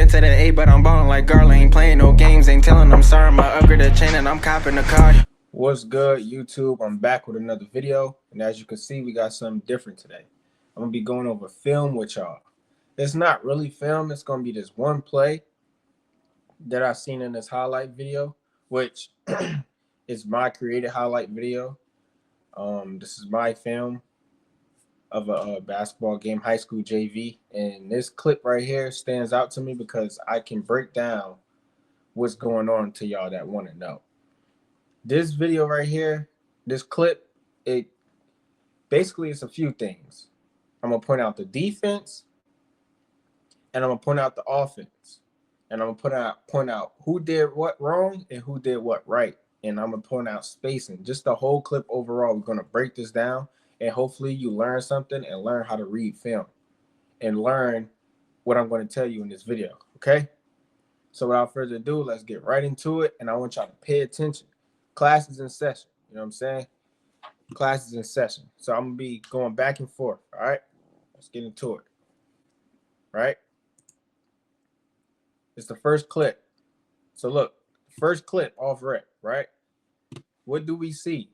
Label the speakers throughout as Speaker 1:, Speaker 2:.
Speaker 1: been to the A, but I'm ballin' like Garland. Ain't playing no games, ain't telling them sorry. My upgrade the chain and I'm copping the car.
Speaker 2: What's good, YouTube? I'm back with another video, and as you can see, we got something different today. I'm gonna be going over film with y'all. It's not really film, it's gonna be this one play that I seen in this highlight video, which is my created highlight video. This is my film of a basketball game, high school JV, and this clip right here stands out to me because I can break down what's going on to y'all that want to know. This video right here, this clip, it basically it's a few things. I'm gonna point out the defense, and I'm gonna point out the offense, and I'm gonna point out who did what wrong and who did what right, and I'm gonna point out spacing. Just the whole clip overall. We're gonna break this down, and hopefully you learn something and learn how to read film, and learn what I'm going to tell you in this video. Okay. So without further ado, let's get right into it, and I want y'all to pay attention. Class is in session. You know what I'm saying? Class is in session. So I'm gonna be going back and forth. All right. Let's get into it. Right. It's the first clip. So look, first clip off rip, right? What do we see?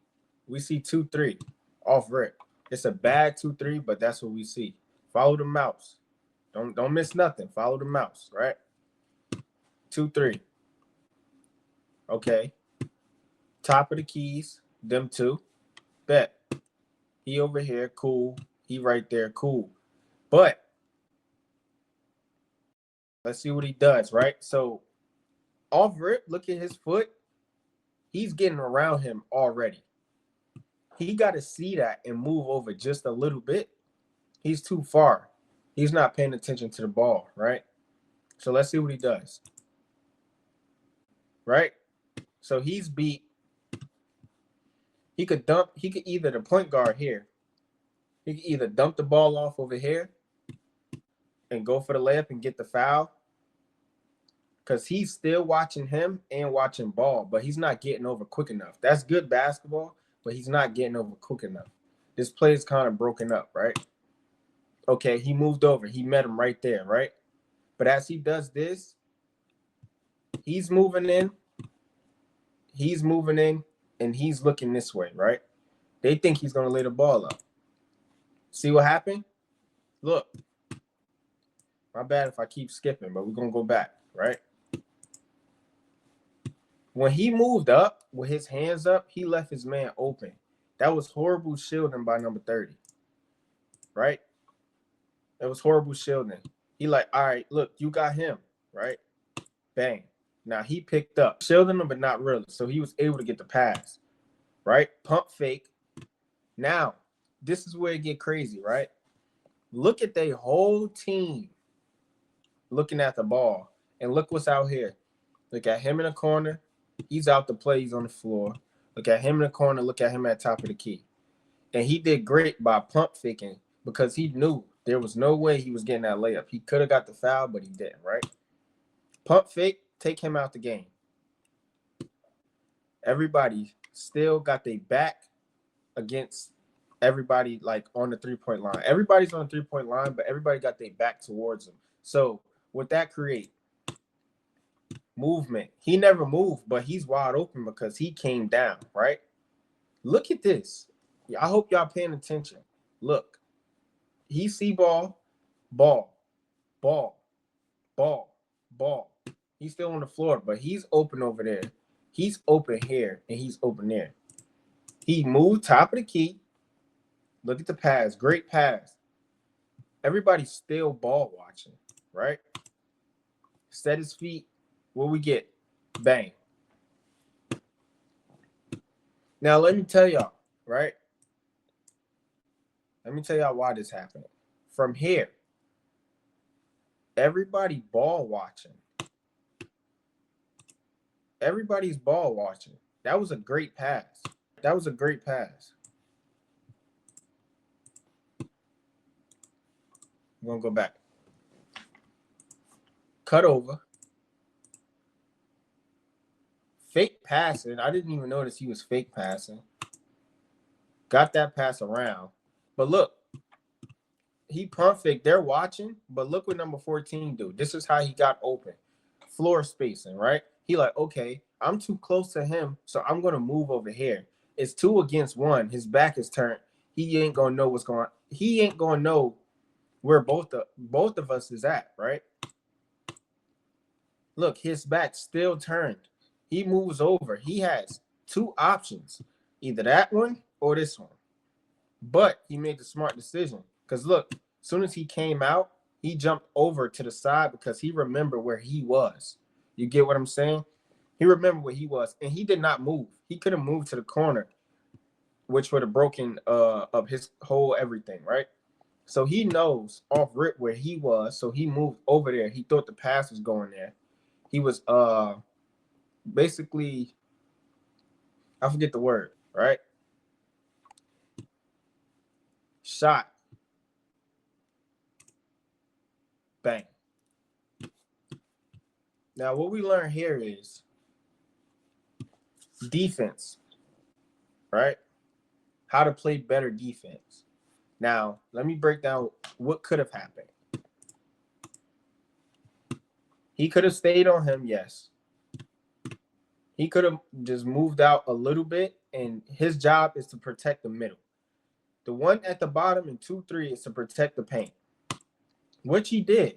Speaker 2: We see 2-3 off rip. It's a bad 2-3, but that's what we see. Follow the mouse. Don't miss nothing. Follow the mouse, right? 2-3. Okay. Top of the keys, them two. Bet. He over here, cool. He right there, cool. But let's see what he does, right? So off rip, look at his foot. He's getting around him already. He got to see that and move over just a little bit. He's too far. He's not paying attention to the ball, right? So let's see what he does. Right? So he's beat. He could either the point guard here. He could either dump the ball off over here and go for the layup and get the foul, because he's still watching him and watching ball, but he's not getting over quick enough. That's good basketball, but he's not getting over quick enough. This play is kind of broken up, right? Okay, he moved over. He met him right there, right? But as he does this, he's moving in, and he's looking this way, right? They think he's going to lay the ball up. See what happened? Look. My bad if I keep skipping, but we're going to go back, right? When he moved up with his hands up, he left his man open. That was horrible shielding by number 30, right? That was horrible shielding. He like, all right, look, you got him, right? Bang. Now he picked up. Shielding him, but not really. So he was able to get the pass, right? Pump fake. Now, this is where it get crazy, right? Look at their whole team looking at the ball. And look what's out here. Look at him in the corner. He's out to play. He's on the floor. Look at him in the corner. Look at him at top of the key. And he did great by pump faking because he knew there was no way he was getting that layup. He could have got the foul, but he didn't, right? Pump fake, take him out the game. Everybody still got their back against everybody, like on the three-point line. Everybody's on the three-point line, but everybody got their back towards him. So what that create? Movement. He never moved, but he's wide open because he came down, right? Look at this. I hope y'all paying attention. Look. He see ball. He's still on the floor, but he's open over there. He's open here, and he's open there. He moved top of the key. Look at the pass. Great pass. Everybody's still ball watching, right? Set his feet. What we get? Bang. Now, let me tell y'all, right? Let me tell y'all why this happened. From here, everybody ball watching. Everybody's ball watching. That was a great pass. That was a great pass. I'm going to go back. Cut over. Fake passing. I didn't even notice he was fake passing. Got that pass around. But look, he pump fake. They're watching, but look what number 14 do. This is how he got open. Floor spacing, right? He like, okay, I'm too close to him, so I'm gonna move over here. It's 2 against 1. His back is turned. He ain't gonna know what's going on. He ain't gonna know where both of us is at, right? Look, his back still turned. He moves over. He has 2 options, either that one or this one. But he made the smart decision. Because look, as soon as he came out, he jumped over to the side because he remembered where he was. You get what I'm saying? He remembered where he was, and he did not move. He could have moved to the corner, which would have broken up his whole everything, right? So he knows off rip where he was, so he moved over there. He thought the pass was going there. He was basically, I forget the word, right? Shot. Bang. Now, what we learn here is defense, right? How to play better defense. Now, let me break down what could have happened. He could have stayed on him, yes. He could have just moved out a little bit, and his job is to protect the middle. The one at the bottom in 2-3 is to protect the paint, which he did.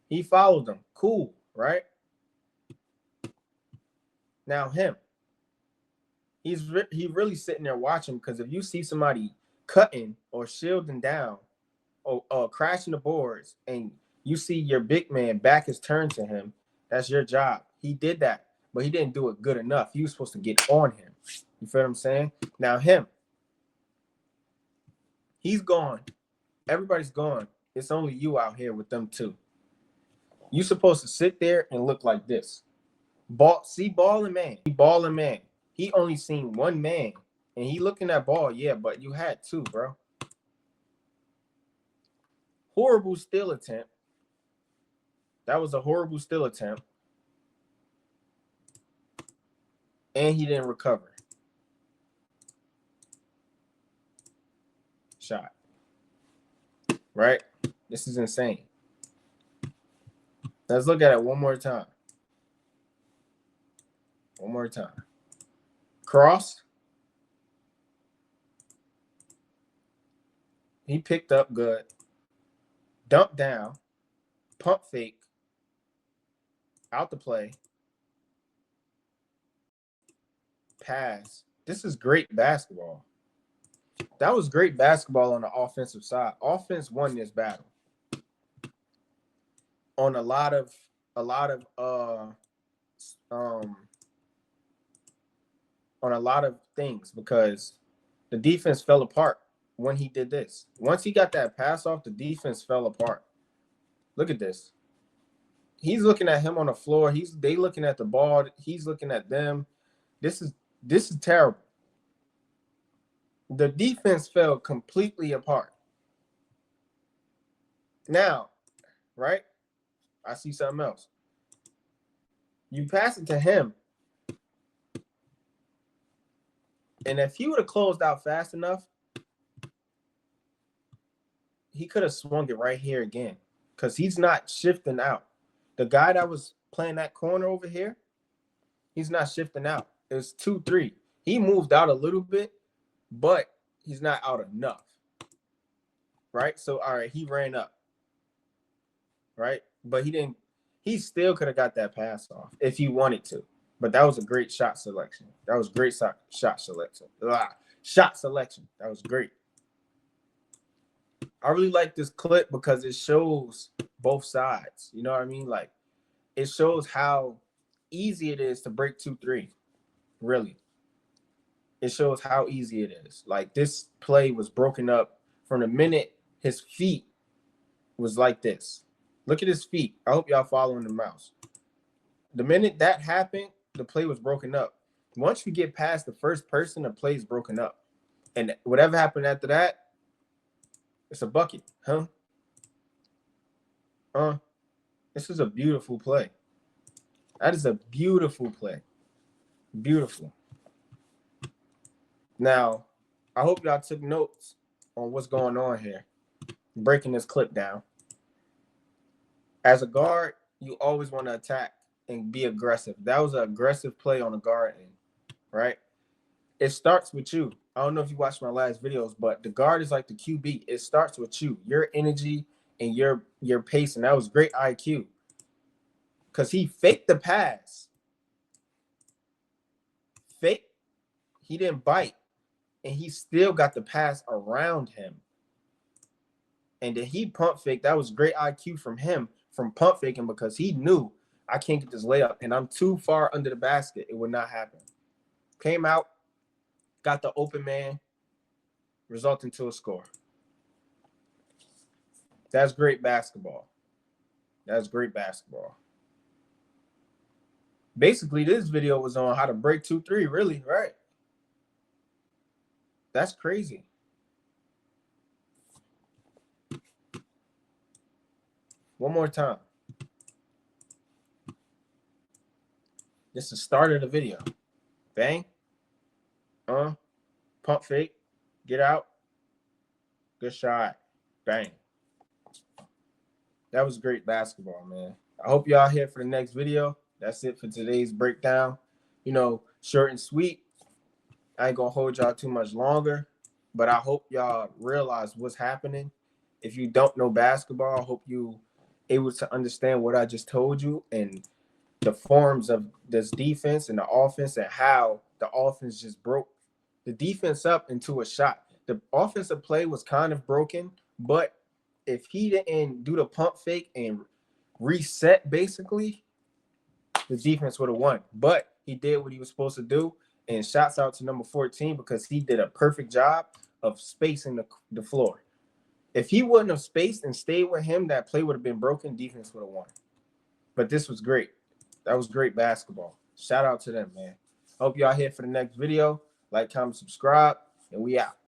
Speaker 2: He followed them. Cool, right? Now him. He really sitting there watching, because if you see somebody cutting or shielding down or crashing the boards and you see your big man back is turned to him, that's your job. He did that, but he didn't do it good enough. He was supposed to get on him. You feel what I'm saying? Now him. He's gone. Everybody's gone. It's only you out here with them two. You supposed to sit there and look like this. Ball and man. Ball and man. He only seen one man, and he looking at ball, yeah, but you had 2, bro. Horrible steal attempt. That was a horrible steal attempt. And he didn't recover. Shot. Right? This is insane. Let's look at it one more time. One more time. Cross. He picked up good. Dump down. Pump fake. Out the play. Pass. This is great basketball. That was great basketball on the offensive side. Offense won this battle. On a lot of things, because the defense fell apart when he did this. Once he got that pass off, the defense fell apart. Look at this. He's looking at him on the floor. They looking at the ball. He's looking at them. This is terrible. The defense fell completely apart. Now, right? I see something else. You pass it to him. And if he would have closed out fast enough, he could have swung it right here again, because he's not shifting out. The guy that was playing that corner over here, he's not shifting out. It was 2-3. He moved out a little bit, but he's not out enough. Right? So, all right, he ran up. Right? But he didn't. He still could have got that pass off if he wanted to. But that was a great shot selection. That was great shot selection. Shot selection. That was great. I really like this clip because it shows both sides. You know what I mean? Like, it shows how easy it is to break 2-3. Really. It shows how easy it is. Like, this play was broken up from the minute his feet was like this. Look at his feet. I hope y'all following the mouse. The minute that happened, the play was broken up. Once you get past the first person, the play is broken up. And whatever happened after that, it's a bucket, huh? This is a beautiful play. That is a beautiful play. Beautiful. Now, I hope y'all took notes on what's going on here. breaking this clip down. As a guard, you always want to attack and be aggressive. That was an aggressive play on the guard end, right? It starts with you. I don't know if you watched my last videos, but the guard is like the QB. It starts with you, your energy and your pace, and that was great IQ. Because he faked the pass. He didn't bite, and he still got the pass around him. And then he pump fake. That was great IQ from him from pump faking because he knew I can't get this layup and I'm too far under the basket. It would not happen. Came out, got the open man, resulting to a score. That's great basketball. That's great basketball. Basically, this video was on how to break 2-3, really, right? That's crazy. One more time. This is the start of the video. Bang. Pump fake. Get out. Good shot. Bang. That was great basketball, man. I hope y'all here for the next video. That's it for today's breakdown. You know, short and sweet. I ain't gonna hold y'all too much longer, but I hope y'all realize what's happening. If you don't know basketball, I hope you able to understand what I just told you and the forms of this defense and the offense and how the offense just broke the defense up into a shot. The offensive play was kind of broken, but if he didn't do the pump fake and reset, basically, the defense would have won. But he did what he was supposed to do. And shouts out to number 14 because he did a perfect job of spacing the floor. If he wouldn't have spaced and stayed with him, that play would have been broken. Defense would have won. But this was great. That was great basketball. Shout out to them, man. Hope y'all here for the next video. Like, comment, subscribe, and we out.